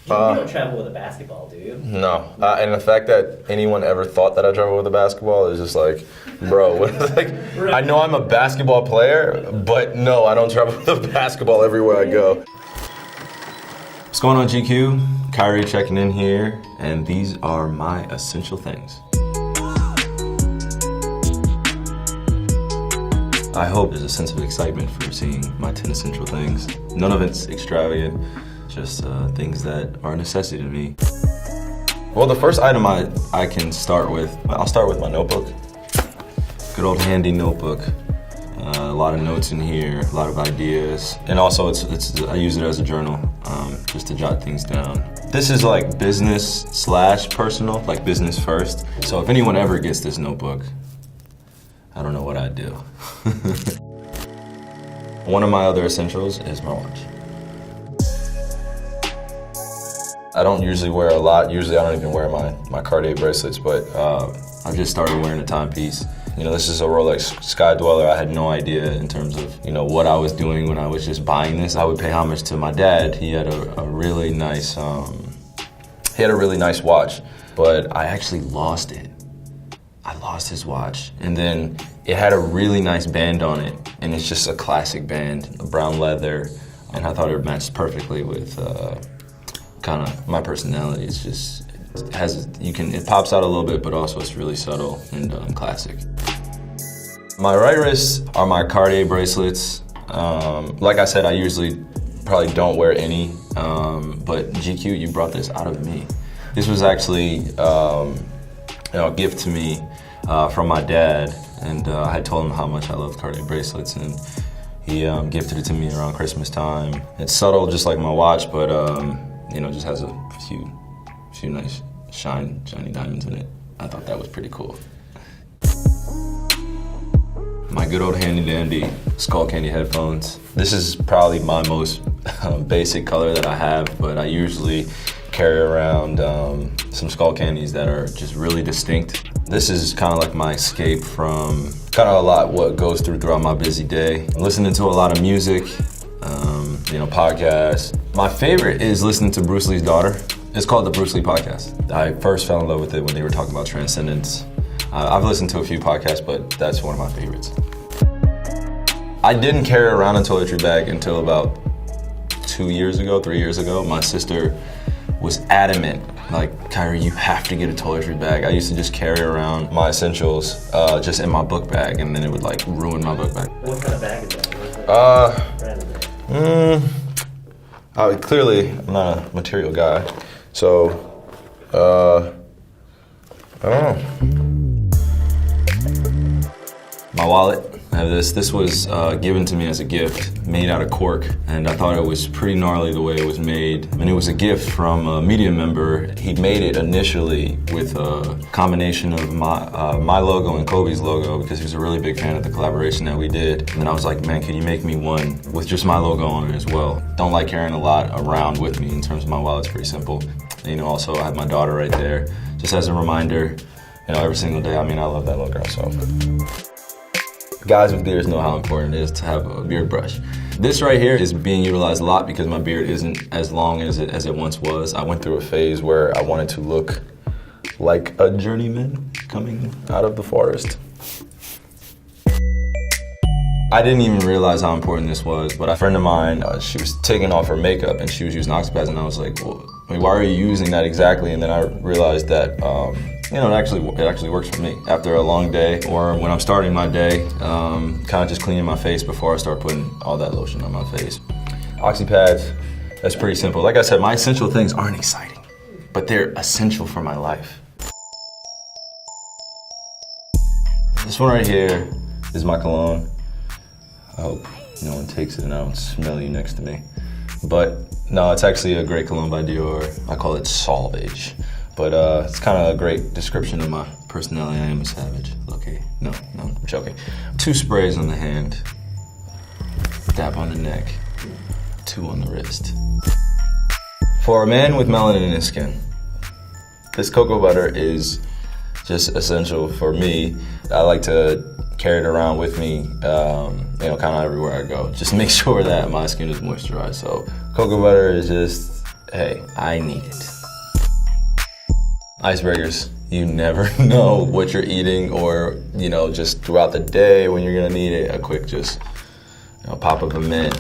You don't travel with a basketball, do you? No, and the fact that anyone ever thought that I travel with a basketball is just like, bro, like, I know I'm a basketball player, but no, I don't travel with a basketball everywhere I go. What's going on, GQ? Kyrie checking in here, and these are my essential things. I hope there's a sense of excitement for seeing my 10 essential things. None of it's extravagant, just things that are a necessity to me. Well, the first item I can start with, I'll start with my notebook. Good old handy notebook. A lot of notes in here, a lot of ideas. And also I use it as a journal, just to jot things down. This is like business/personal, like business first. So if anyone ever gets this notebook, I don't know what I'd do. One of my other essentials is my watch. I don't usually wear a lot. Usually I don't even wear my Cartier bracelets, but I've just started wearing a timepiece. You know, this is a Rolex Sky Dweller. I had no idea in terms of, you know, what I was doing when I was just buying this. I would pay homage to my dad. He had a really nice, watch, but I actually lost it. I lost his watch, and then it had a really nice band on it, and it's just a classic band, brown leather, and I thought it matched perfectly with kind of my personality. It's just, it pops out a little bit, but also it's really subtle and classic. My right wrist are my Cartier bracelets. Like I said, I usually probably don't wear any, but GQ, you brought this out of me. This was actually a gift to me from my dad, and I had told him how much I loved Cartier bracelets, and he gifted it to me around Christmas time. It's subtle, just like my watch, but you know, just has a few nice shiny diamonds in it. I thought that was pretty cool. My good old handy dandy skull candy headphones. This is probably my most basic color that I have, but I usually carry around some skull candies that are just really distinct. This is kind of like my escape from kind of a lot what goes throughout my busy day. I'm listening to a lot of music, you know, podcasts. My favorite is listening to Bruce Lee's daughter. It's called the Bruce Lee Podcast. I first fell in love with it when they were talking about transcendence. I've listened to a few podcasts, but that's one of my favorites. I didn't carry around a toiletry bag until about 3 years ago. My sister was adamant, like, Kyrie, you have to get a toiletry bag. I used to just carry around my essentials just in my book bag, and then it would like ruin my book bag. What kind of bag is that? Clearly, I'm not a material guy, so I don't know. My wallet. I have this. This was given to me as a gift, made out of cork, and I thought it was pretty gnarly the way it was made. And it was a gift from a media member. He made it initially with a combination of my logo and Kobe's logo, because he was a really big fan of the collaboration that we did. And then I was like, man, can you make me one with just my logo on it as well? Don't like carrying a lot around with me in terms of my wallet. It's pretty simple. And, you know, also I have my daughter right there, just as a reminder, you know, every single day. I mean, I love that little girl, so. Guys with beards know how important it is to have a beard brush. This right here is being utilized a lot because my beard isn't as long as it once was. I went through a phase where I wanted to look like a journeyman coming out of the forest. I didn't even realize how important this was, but a friend of mine, she was taking off her makeup and she was using oxypads, and I was like, well, I mean, why are you using that exactly? And then I realized that you know, it actually works for me. After a long day, or when I'm starting my day, kind of just cleaning my face before I start putting all that lotion on my face. Oxypads, that's pretty simple. Like I said, my essential things aren't exciting, but they're essential for my life. This one right here is my cologne. I hope no one takes it and I don't smell you next to me. But no, it's actually a great cologne by Dior. I call it Salvage. But it's kind of a great description of my personality. I am a savage. Okay, no, I'm joking. 2 sprays on the hand, dab on the neck, 2 on the wrist. For a man with melanin in his skin, this cocoa butter is just essential for me. I like to carry it around with me, you know, kind of everywhere I go. Just make sure that my skin is moisturized. So cocoa butter is just hey, I need it. Icebreakers. You never know what you're eating, or, you know, just throughout the day when you're gonna need it, a quick just, you know, pop up a mint,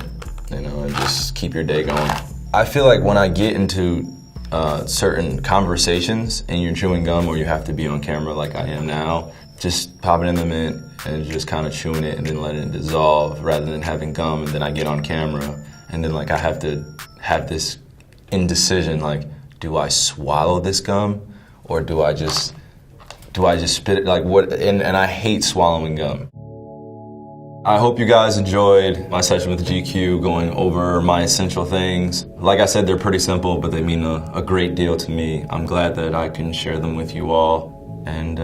you know, and just keep your day going. I feel like when I get into certain conversations and you're chewing gum or you have to be on camera like I am now, just pop it in the mint and just kind of chewing it and then letting it dissolve rather than having gum and then I get on camera and then like I have to have this indecision, like, do I swallow this gum or do I just spit it? Like what? And I hate swallowing gum. I hope you guys enjoyed my session with GQ, going over my essential things. Like I said, they're pretty simple, but they mean a great deal to me. I'm glad that I can share them with you all, and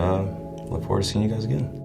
look forward to seeing you guys again.